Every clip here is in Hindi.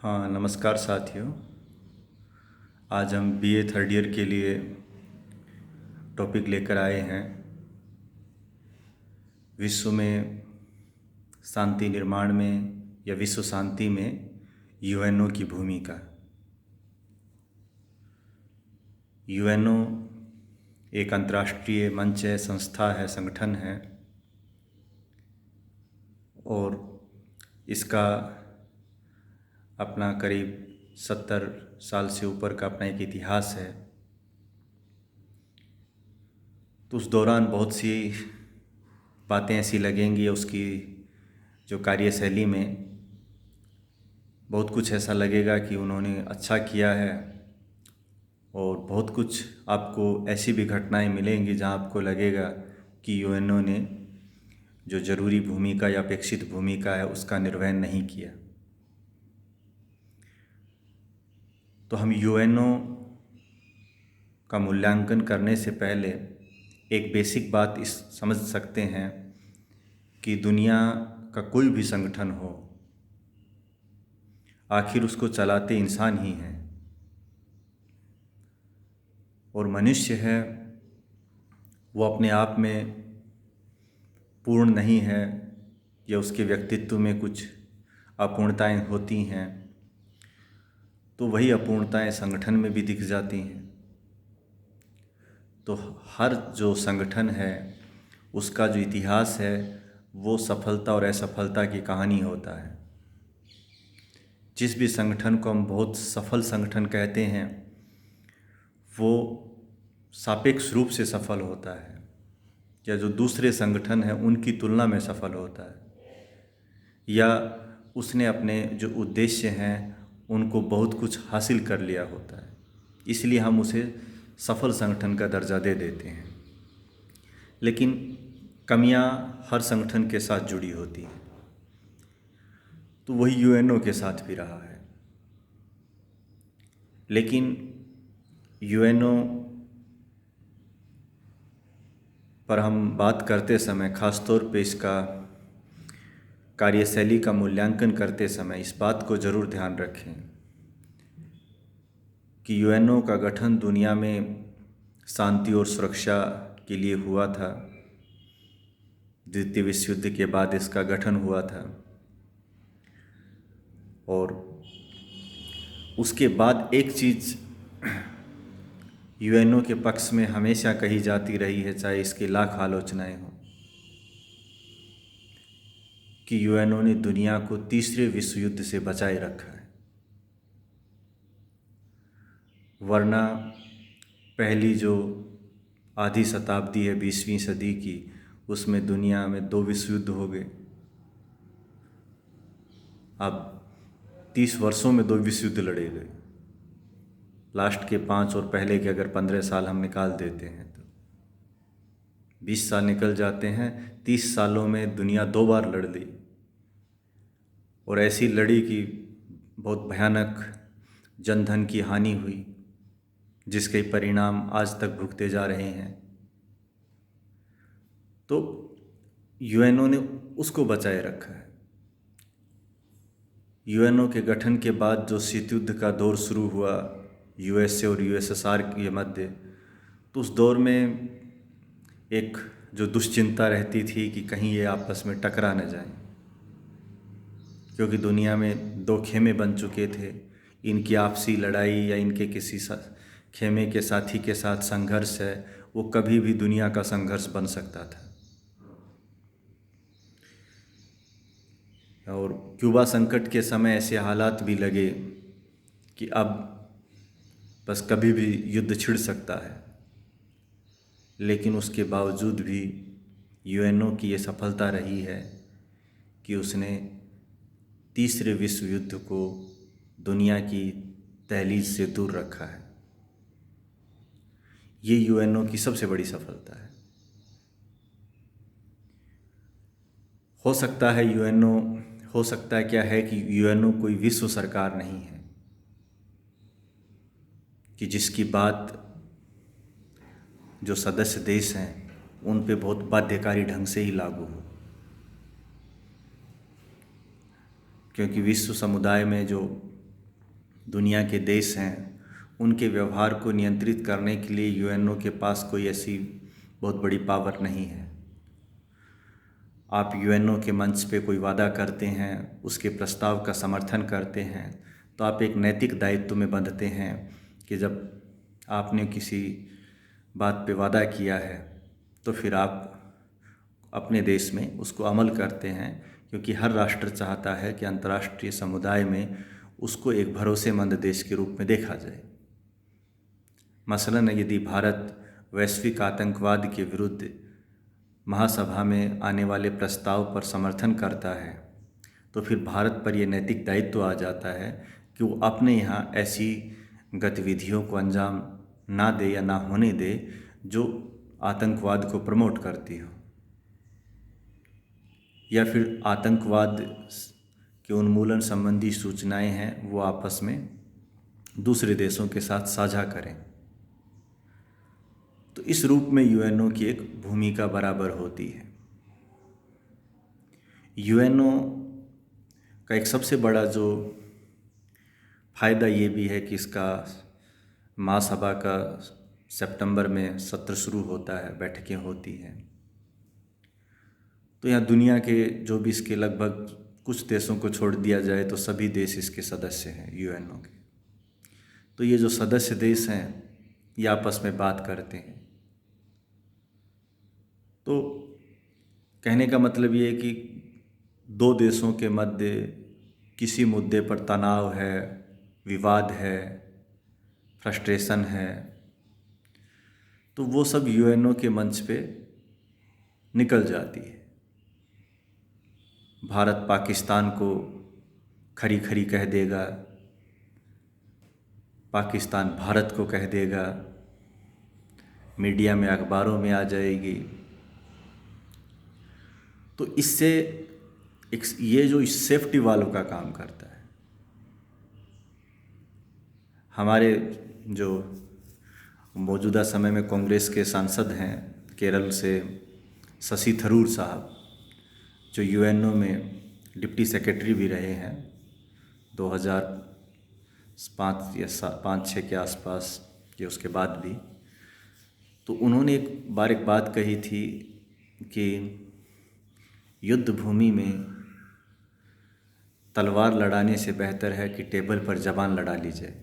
हाँ, नमस्कार साथियों। आज हम बीए थर्ड ईयर के लिए टॉपिक लेकर आए हैं विश्व में शांति निर्माण में या विश्व शांति में यूएनओ की भूमिका। यूएनओ एक अंतर्राष्ट्रीय मंच है, संस्था है, संगठन है और इसका अपना करीब 70 साल से ऊपर का अपना एक इतिहास है। तो उस दौरान बहुत सी बातें ऐसी लगेंगी, उसकी जो कार्यशैली में बहुत कुछ ऐसा लगेगा कि उन्होंने अच्छा किया है, और बहुत कुछ आपको ऐसी भी घटनाएं मिलेंगी जहां आपको लगेगा कि यूएनओ ने जो ज़रूरी भूमिका या अपेक्षित भूमिका है उसका निर्वहन नहीं किया। तो हम यूएनओ का मूल्यांकन करने से पहले एक बेसिक बात इस समझ सकते हैं कि दुनिया का कोई भी संगठन हो, आखिर उसको चलाते इंसान ही हैं, और मनुष्य है वो अपने आप में पूर्ण नहीं है, या उसके व्यक्तित्व में कुछ अपूर्णताएं होती हैं, तो वही अपूर्णताएं संगठन में भी दिख जाती हैं। तो हर जो संगठन है उसका जो इतिहास है वो सफलता और असफलता की कहानी होता है। जिस भी संगठन को हम बहुत सफल संगठन कहते हैं वो सापेक्ष रूप से सफल होता है, या जो दूसरे संगठन हैं उनकी तुलना में सफल होता है, या उसने अपने जो उद्देश्य हैं उनको बहुत कुछ हासिल कर लिया होता है, इसलिए हम उसे सफल संगठन का दर्जा दे देते हैं। लेकिन कमियां हर संगठन के साथ जुड़ी होती हैं, तो वही यूएनओ के साथ भी रहा है। लेकिन यूएनओ पर हम बात करते समय, ख़ासतौर पे इसका कार्यशैली का मूल्यांकन करते समय इस बात को ज़रूर ध्यान रखें कि यूएनओ का गठन दुनिया में शांति और सुरक्षा के लिए हुआ था। द्वितीय विश्व युद्ध के बाद इसका गठन हुआ था, और उसके बाद एक चीज़ यूएनओ के पक्ष में हमेशा कही जाती रही है, चाहे इसकी लाख आलोचनाएं हों, कि यूएनओ ने दुनिया को तीसरे विश्व युद्ध से बचाए रखा है। वरना पहली जो आधी शताब्दी है 20वीं सदी की, उसमें दुनिया में 2 विश्व युद्ध हो गए। अब 30 वर्षों में 2 विश्व युद्ध लड़े गए। लास्ट के 5 और पहले के अगर 15 साल हम निकाल देते हैं तो 20 साल निकल जाते हैं। 30 सालों में दुनिया 2 बार लड़ ली, और ऐसी लड़ी कि बहुत भयानक जनधन की हानि हुई, जिसके परिणाम आज तक भुगते जा रहे हैं। तो यूएनओ ने उसको बचाए रखा है। यूएनओ के गठन के बाद जो शीत युद्ध का दौर शुरू हुआ यूएसए और यूएसएसआर के मध्य, तो उस दौर में एक जो दुश्चिंता रहती थी कि कहीं ये आपस में टकरा न जाएं, क्योंकि दुनिया में 2 खेमे बन चुके थे। इनकी आपसी लड़ाई या इनके किसी खेमे के साथी के साथ संघर्ष है, वो कभी भी दुनिया का संघर्ष बन सकता था। और क्यूबा संकट के समय ऐसे हालात भी लगे कि अब बस कभी भी युद्ध छिड़ सकता है, लेकिन उसके बावजूद भी यूएनओ की ये सफलता रही है कि उसने तीसरे विश्व युद्ध को दुनिया की तहलीज से दूर रखा है। ये यूएनओ की सबसे बड़ी सफलता है। हो सकता है यूएनओ, हो सकता है क्या है कि यूएनओ कोई विश्व सरकार नहीं है कि जिसकी बात जो सदस्य देश हैं उन पे बहुत बाध्यकारी ढंग से ही लागू हो, क्योंकि विश्व समुदाय में जो दुनिया के देश हैं, उनके व्यवहार को नियंत्रित करने के लिए यूएनओ के पास कोई ऐसी बहुत बड़ी पावर नहीं है। आप यूएनओ के मंच पे कोई वादा करते हैं, उसके प्रस्ताव का समर्थन करते हैं, तो आप एक नैतिक दायित्व में बंधते हैं कि जब आपने किसी बात पे वादा किया है तो फिर आप अपने देश में उसको अमल करते हैं, क्योंकि हर राष्ट्र चाहता है कि अंतर्राष्ट्रीय समुदाय में उसको एक भरोसेमंद देश के रूप में देखा जाए। मसलन यदि भारत वैश्विक आतंकवाद के विरुद्ध महासभा में आने वाले प्रस्ताव पर समर्थन करता है, तो फिर भारत पर यह नैतिक दायित्व आ जाता है कि वो अपने यहाँ ऐसी गतिविधियों को अंजाम ना दे या ना होने दे जो आतंकवाद को प्रमोट करती हो, या फिर आतंकवाद के उन्मूलन संबंधी सूचनाएं हैं वो आपस में दूसरे देशों के साथ साझा करें। तो इस रूप में यूएनओ की एक भूमिका बराबर होती है। यूएनओ का एक सबसे बड़ा जो फायदा ये भी है कि इसका महासभा का सितंबर में सत्र शुरू होता है, बैठकें होती हैं। तो यहाँ दुनिया के जो भी इसके लगभग कुछ देशों को छोड़ दिया जाए तो सभी देश इसके सदस्य हैं यूएनओ के। तो ये जो सदस्य देश हैं ये आपस में बात करते हैं। तो कहने का मतलब ये है कि दो देशों के मध्य किसी मुद्दे पर तनाव है, विवाद है, फ्रस्ट्रेशन है, तो वो सब यूएनओ के मंच पे निकल जाती है। भारत पाकिस्तान को खरी खरी कह देगा, पाकिस्तान भारत को कह देगा, मीडिया में अखबारों में आ जाएगी। तो इससे ये जो इस सेफ्टी वाल्व का काम करता है। हमारे जो मौजूदा समय में कांग्रेस के सांसद हैं केरल से, शशि थरूर साहब, जो यूएनओ में डिप्टी सेक्रेटरी भी रहे हैं 2005 या 5-6 के आसपास, या उसके बाद भी, तो उन्होंने एक बात कही थी कि युद्ध भूमि में तलवार लड़ाने से बेहतर है कि टेबल पर ज़बान लड़ा ली जाए।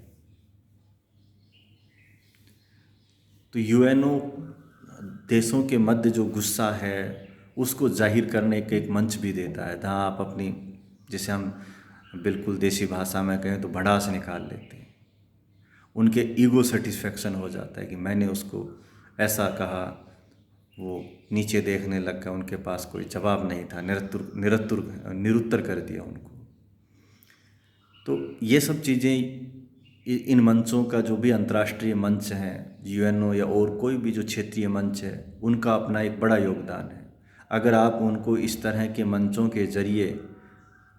तो यूएनओ देशों के मध्य जो गुस्सा है उसको जाहिर करने के एक मंच भी देता है, जहाँ आप अपनी, जिसे हम बिल्कुल देसी भाषा में कहें तो भड़ास निकाल लेते हैं। उनके ईगो सेटिस्फेक्शन हो जाता है कि मैंने उसको ऐसा कहा, वो नीचे देखने लग गया, उनके पास कोई जवाब नहीं था, निरुत्तर कर दिया उनको। तो ये सब चीज़ें इन मंचों का, जो भी अंतर्राष्ट्रीय मंच हैं, यूएनओ या और कोई भी जो क्षेत्रीय मंच है, उनका अपना एक बड़ा योगदान है। अगर आप उनको इस तरह के मंचों के जरिए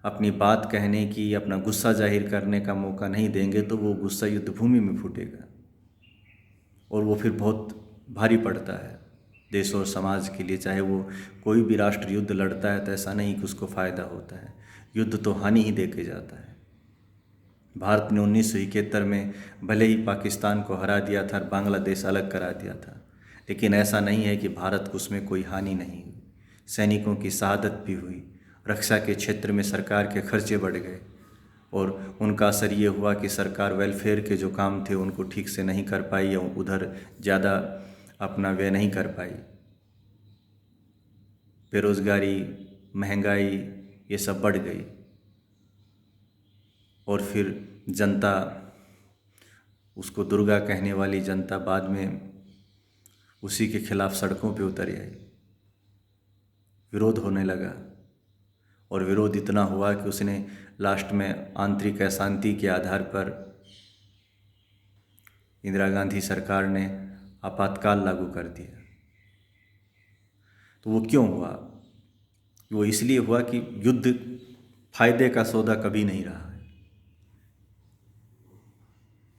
अपनी बात कहने की, अपना गुस्सा जाहिर करने का मौका नहीं देंगे तो वो गुस्सा युद्ध भूमि में फूटेगा और वो फिर बहुत भारी पड़ता है देश और समाज के लिए। चाहे वो कोई भी राष्ट्र युद्ध लड़ता है तो ऐसा नहीं कि उसको फ़ायदा होता है, युद्ध तो हानि ही दे के जाता है। भारत ने 1971 में भले ही पाकिस्तान को हरा दिया था और बांग्लादेश अलग करा दिया था, लेकिन ऐसा नहीं है कि भारत को उसमें कोई हानि नहीं हुई। सैनिकों की शहादत भी हुई, रक्षा के क्षेत्र में सरकार के खर्चे बढ़ गए और उनका असर ये हुआ कि सरकार वेलफेयर के जो काम थे उनको ठीक से नहीं कर पाई या उधर ज़्यादा अपना व्यय नहीं कर पाई। बेरोज़गारी, महंगाई ये सब बढ़ गई और फिर जनता, उसको दुर्गा कहने वाली जनता, बाद में उसी के खिलाफ सड़कों पे उतर आई, विरोध होने लगा और विरोध इतना हुआ कि उसने लास्ट में आंतरिक अशांति के आधार पर इंदिरा गांधी सरकार ने आपातकाल लागू कर दिया। तो वो क्यों हुआ? वो इसलिए हुआ कि युद्ध फायदे का सौदा कभी नहीं रहा है।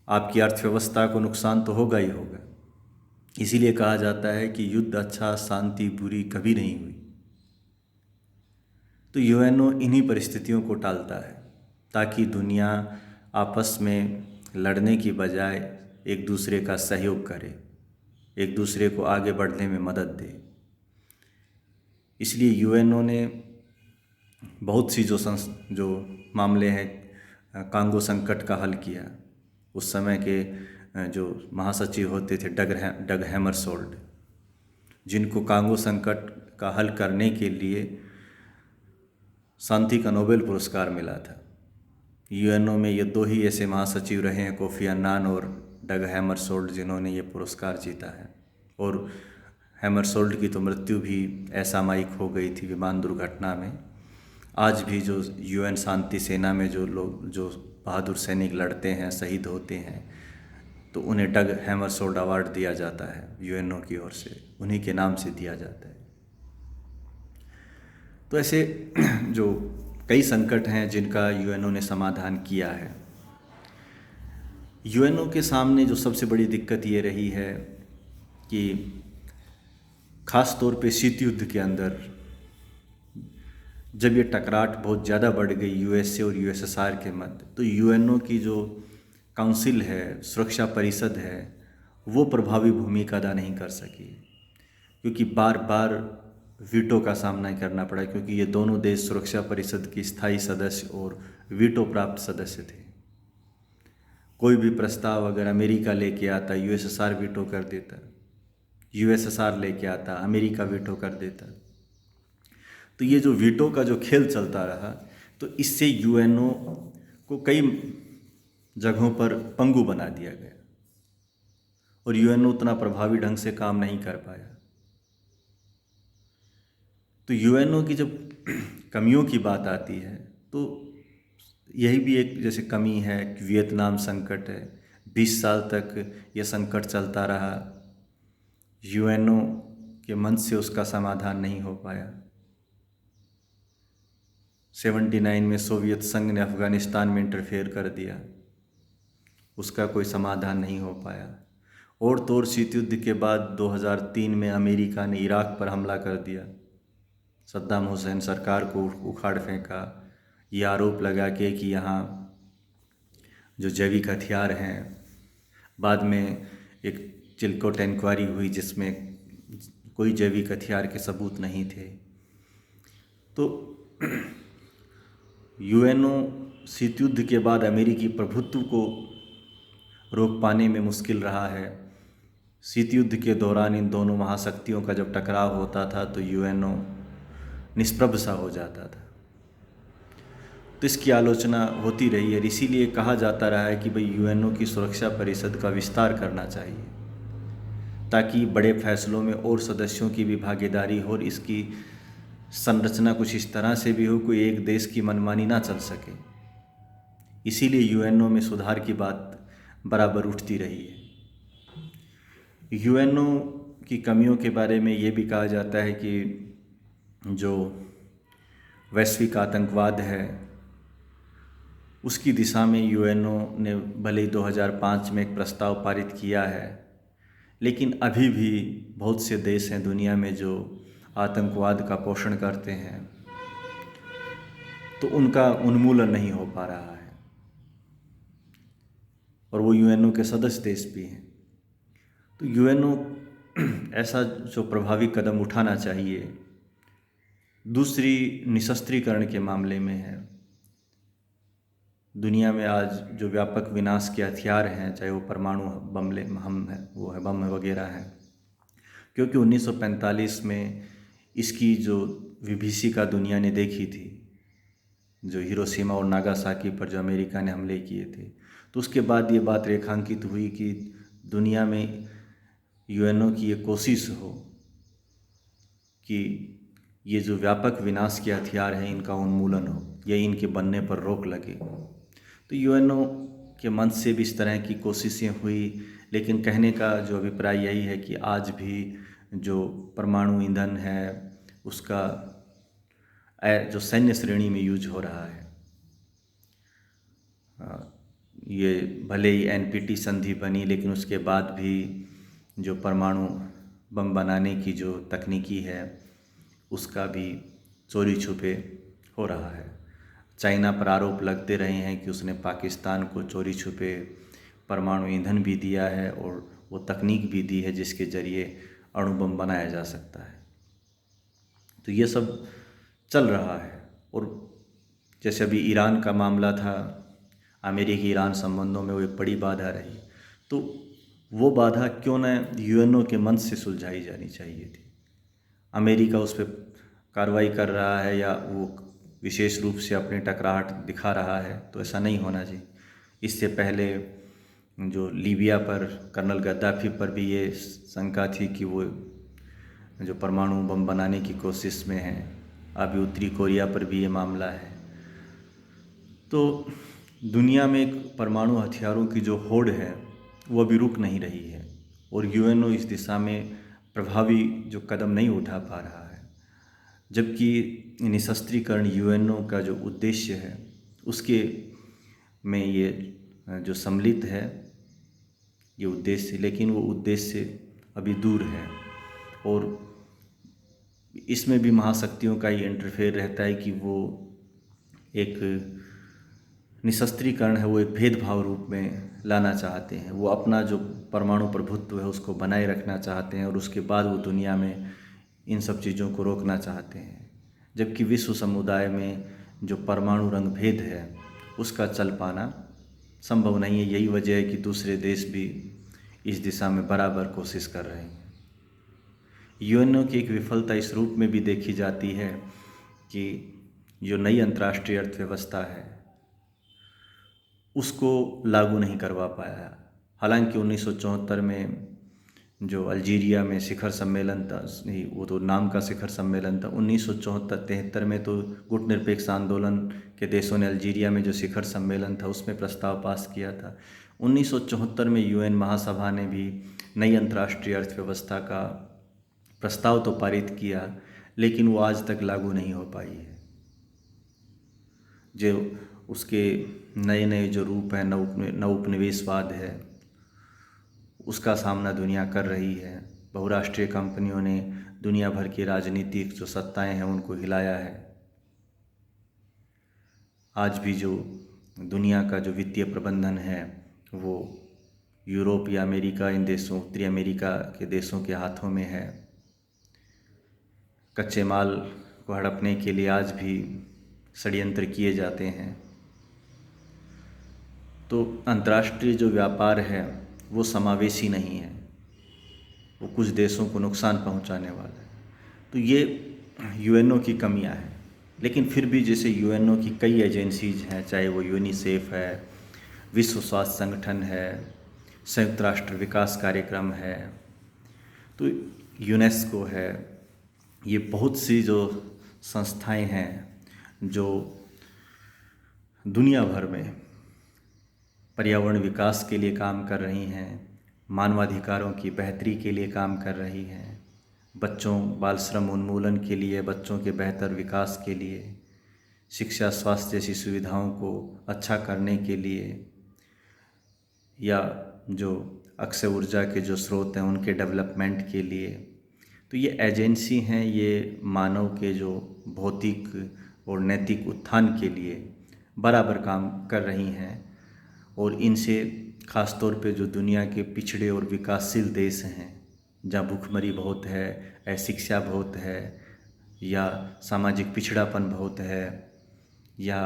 आपकी अर्थव्यवस्था को नुकसान तो होगा ही होगा। इसीलिए कहा जाता है कि युद्ध अच्छा, शांति बुरी कभी नहीं हुई। तो यूएनओ इन्हीं परिस्थितियों को टालता है ताकि दुनिया आपस में लड़ने की बजाय एक दूसरे का सहयोग करे, एक दूसरे को आगे बढ़ने में मदद दे। इसलिए यूएनओ ने बहुत सी जो मामले हैं कांगो संकट का हल किया। उस समय के जो महासचिव होते थे डग हैमरशोल्ड, जिनको कांगो संकट का हल करने के लिए शांति का नोबेल पुरस्कार मिला था। यूएनओ में ये दो ही ऐसे महासचिव रहे हैं, कोफी अन्नान और डग हैमरशोल्ड, जिन्होंने ये पुरस्कार जीता है। और हैमरशोल्ड की तो मृत्यु भी असामयिक हो गई थी विमान दुर्घटना में। आज भी जो यूएन शांति सेना में जो लोग, जो बहादुर सैनिक लड़ते हैं, शहीद होते हैं, तो उन्हें डग हैमरशोल्ड अवार्ड दिया जाता है यूएनओ की ओर से, उन्हीं के नाम से दिया जाता है। तो ऐसे जो कई संकट हैं जिनका यूएनओ ने समाधान किया है। यूएनओ के सामने जो सबसे बड़ी दिक्कत ये रही है कि ख़ास तौर पे शीत युद्ध के अंदर जब ये टकराट बहुत ज़्यादा बढ़ गई यूएसए और यूएसएसआर के मध्य, तो यूएनओ की जो काउंसिल है, सुरक्षा परिषद है, वो प्रभावी भूमिका अदा नहीं कर सकी, क्योंकि बार बार वीटो का सामना करना पड़ा, क्योंकि ये दोनों देश सुरक्षा परिषद के स्थायी सदस्य और वीटो प्राप्त सदस्य थे। कोई भी प्रस्ताव अगर अमेरिका लेके आता, यूएसएसआर वीटो कर देता, यूएसएसआर लेके आता, अमेरिका वीटो कर देता। तो ये जो वीटो का जो खेल चलता रहा, तो इससे यूएनओ को कई जगहों पर पंगु बना दिया गया और यूएनओ उतना प्रभावी ढंग से काम नहीं कर पाया। तो यूएनओ की जब कमियों की बात आती है, तो यही भी एक जैसे कमी है कि वियतनाम संकट है, 20 साल तक यह संकट चलता रहा, यूएनओ के मंच से उसका समाधान नहीं हो पाया। 79 में सोवियत संघ ने अफ़गानिस्तान में इंटरफेयर कर दिया, उसका कोई समाधान नहीं हो पाया। और तो और शीत युद्ध के बाद 2003 में अमेरिका ने इराक पर हमला कर दिया, सद्दाम हुसैन सरकार को उखाड़ फेंका, ये आरोप लगा के कि यहाँ जो जैविक हथियार हैं। बाद में एक चिलकोट इंक्वायरी हुई जिसमें कोई जैविक हथियार के सबूत नहीं थे। तो यूएनओ शीत युद्ध के बाद अमेरिकी प्रभुत्व को रोक पाने में मुश्किल रहा है। शीत युद्ध के दौरान इन दोनों महाशक्तियों का जब टकराव होता था तो यूएनओ निष्प्रभ सा हो जाता था। तो इसकी आलोचना होती रही है, इसीलिए कहा जाता रहा है कि भाई यूएनओ की सुरक्षा परिषद का विस्तार करना चाहिए, ताकि बड़े फैसलों में और सदस्यों की भी भागीदारी हो और इसकी संरचना कुछ इस तरह से भी हो कोई एक देश की मनमानी ना चल सके। इसीलिए यूएनओ में सुधार की बात बराबर उठती रही है। यूएनओ की कमियों के बारे में ये भी कहा जाता है कि जो वैश्विक आतंकवाद है उसकी दिशा में यूएनओ ने भले ही 2005 में एक प्रस्ताव पारित किया है, लेकिन अभी भी बहुत से देश हैं दुनिया में जो आतंकवाद का पोषण करते हैं, तो उनका उन्मूलन नहीं हो पा रहा है और वो यूएनओ के सदस्य देश भी हैं। तो यूएनओ ऐसा जो प्रभावी कदम उठाना चाहिए। दूसरी निशस्त्रीकरण के मामले में है। दुनिया में आज जो व्यापक विनाश के हथियार हैं, चाहे वो परमाणु बम वगैरह हैं, क्योंकि 1945 में इसकी जो विभीषिका दुनिया ने देखी थी, जो हिरोशिमा और नागासाकी पर जो अमेरिका ने हमले किए थे, तो उसके बाद ये बात रेखांकित हुई कि दुनिया में यूएनओ की ये कोशिश हो कि ये जो व्यापक विनाश के हथियार हैं इनका उन्मूलन हो या इनके बनने पर रोक लगे। तो यूएनओ के मंच से भी इस तरह की कोशिशें हुई, लेकिन कहने का जो अभिप्राय यही है कि आज भी जो परमाणु ईंधन है उसका जो सैन्य श्रेणी में यूज हो रहा है। ये भले ही एनपीटी संधि बनी, लेकिन उसके बाद भी जो परमाणु बम बनाने की जो तकनीकी है उसका भी चोरी छुपे हो रहा है। चाइना पर आरोप लगते रहे हैं कि उसने पाकिस्तान को चोरी छुपे परमाणु ईंधन भी दिया है और वो तकनीक भी दी है जिसके ज़रिए अणु बम बनाया जा सकता है। तो ये सब चल रहा है। और जैसे अभी ईरान का मामला था, अमेरिकी ईरान संबंधों में वो एक बड़ी बाधा रही, तो वो बाधा क्यों न यूएनओ के मंच से सुलझाई जानी चाहिए थी। अमेरिका उस पर कार्रवाई कर रहा है या वो विशेष रूप से अपनी टकराहट दिखा रहा है, तो ऐसा नहीं होना चाहिए। इससे पहले जो लीबिया पर कर्नल गद्दाफी पर भी ये शंका थी कि वो जो परमाणु बम बनाने की कोशिश में है। अभी उत्तरी कोरिया पर भी ये मामला है। तो दुनिया में एक परमाणु हथियारों की जो होड़ है वो अभी रुक नहीं रही है और यूएनओ इस दिशा में प्रभावी जो कदम नहीं उठा पा रहा है। जबकि निशस्त्रीकरण यूएनओ का जो उद्देश्य है उसके में ये जो सम्मिलित है ये उद्देश्य, लेकिन वो उद्देश्य अभी दूर है। और इसमें भी महाशक्तियों का ये इंटरफेयर रहता है कि वो एक निशस्त्रीकरण है वो एक भेदभाव रूप में लाना चाहते हैं। वो अपना जो परमाणु प्रभुत्व है उसको बनाए रखना चाहते हैं और उसके बाद वो दुनिया में इन सब चीज़ों को रोकना चाहते हैं। जबकि विश्व समुदाय में जो परमाणु रंग भेद है उसका चल पाना संभव नहीं है। यही वजह है कि दूसरे देश भी इस दिशा में बराबर कोशिश कर रहे हैं। यूएनओ की एक विफलता इस रूप में भी देखी जाती है कि जो नई अंतर्राष्ट्रीय अर्थव्यवस्था है उसको लागू नहीं करवा पाया। हालांकि 1974 में जो अल्जीरिया में शिखर सम्मेलन था, नहीं वो तो नाम का शिखर सम्मेलन था, 1974-73 में तो गुटनिरपेक्ष आंदोलन के देशों ने अल्जीरिया में जो शिखर सम्मेलन था उसमें प्रस्ताव पास किया था। 1974 में यूएन महासभा ने भी नई अंतर्राष्ट्रीय अर्थव्यवस्था का प्रस्ताव तो पारित किया, लेकिन वो आज तक लागू नहीं हो पाई है। जो उसके नए नए जो रूप हैं, नवोपनिवेशवाद है, उसका सामना दुनिया कर रही है। बहुराष्ट्रीय कंपनियों ने दुनिया भर की राजनीतिक जो सत्ताएं हैं उनको हिलाया है। आज भी जो दुनिया का जो वित्तीय प्रबंधन है वो यूरोप या अमेरिका, इन देशों, उत्तरी अमेरिका के देशों के हाथों में है। कच्चे माल को हड़पने के लिए आज भी षड्यंत्र किए जाते हैं। तो अंतर्राष्ट्रीय जो व्यापार है वो समावेशी नहीं है, वो कुछ देशों को नुकसान पहुंचाने वाला है। तो ये यूएनओ की कमियां हैं। लेकिन फिर भी जैसे यूएनओ की कई एजेंसीज हैं, चाहे वो यूनिसेफ है, विश्व स्वास्थ्य संगठन है, संयुक्त राष्ट्र विकास कार्यक्रम है, तो यूनेस्को है, ये बहुत सी जो संस्थाएं हैं जो दुनिया भर में पर्यावरण विकास के लिए काम कर रही हैं, मानवाधिकारों की बेहतरी के लिए काम कर रही हैं, बच्चों बाल श्रम उन्मूलन के लिए, बच्चों के बेहतर विकास के लिए, शिक्षा स्वास्थ्य जैसी सुविधाओं को अच्छा करने के लिए, या जो अक्षय ऊर्जा के जो स्रोत हैं उनके डेवलपमेंट के लिए। तो ये एजेंसी हैं, ये मानव के जो भौतिक और नैतिक उत्थान के लिए बराबर काम कर रही हैं। और इनसे ख़ास तौर पे जो दुनिया के पिछड़े और विकासशील देश हैं, जहाँ भूखमरी बहुत है, अशिक्षा बहुत है, या सामाजिक पिछड़ापन बहुत है, या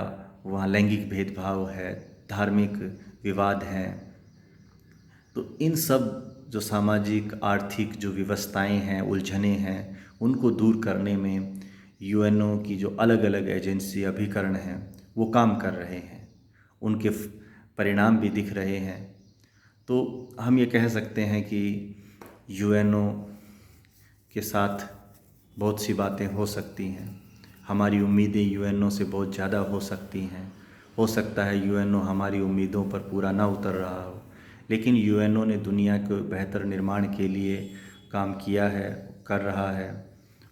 वहाँ लैंगिक भेदभाव है, धार्मिक विवाद हैं, तो इन सब जो सामाजिक आर्थिक जो व्यवस्थाएं हैं, उलझने हैं, उनको दूर करने में यूएनओ की जो अलग अलग एजेंसी अभिकरण हैं वो काम कर रहे हैं। उनके परिणाम भी दिख रहे हैं। तो हम ये कह सकते हैं कि यूएनओ के साथ बहुत सी बातें हो सकती हैं। हमारी उम्मीदें यूएनओ से बहुत ज़्यादा हो सकती हैं। हो सकता है यूएनओ हमारी उम्मीदों पर पूरा ना उतर रहा हो, लेकिन यूएनओ ने दुनिया के बेहतर निर्माण के लिए काम किया है, कर रहा है,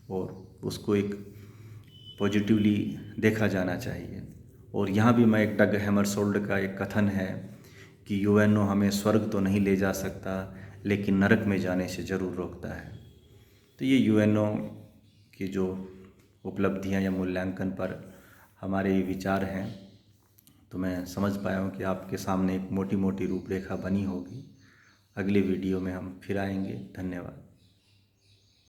और उसको एक पॉजिटिवली देखा जाना चाहिए। और यहाँ भी मैं एक डग हैमरशोल्ड का एक कथन है कि यूएनओ हमें स्वर्ग तो नहीं ले जा सकता, लेकिन नरक में जाने से ज़रूर रोकता है। तो ये यूएनओ की जो उपलब्धियाँ या मूल्यांकन पर हमारे ये विचार हैं। तो मैं समझ पाया हूँ कि आपके सामने एक मोटी मोटी रूपरेखा बनी होगी। अगले वीडियो में हम फिर आएंगे। धन्यवाद।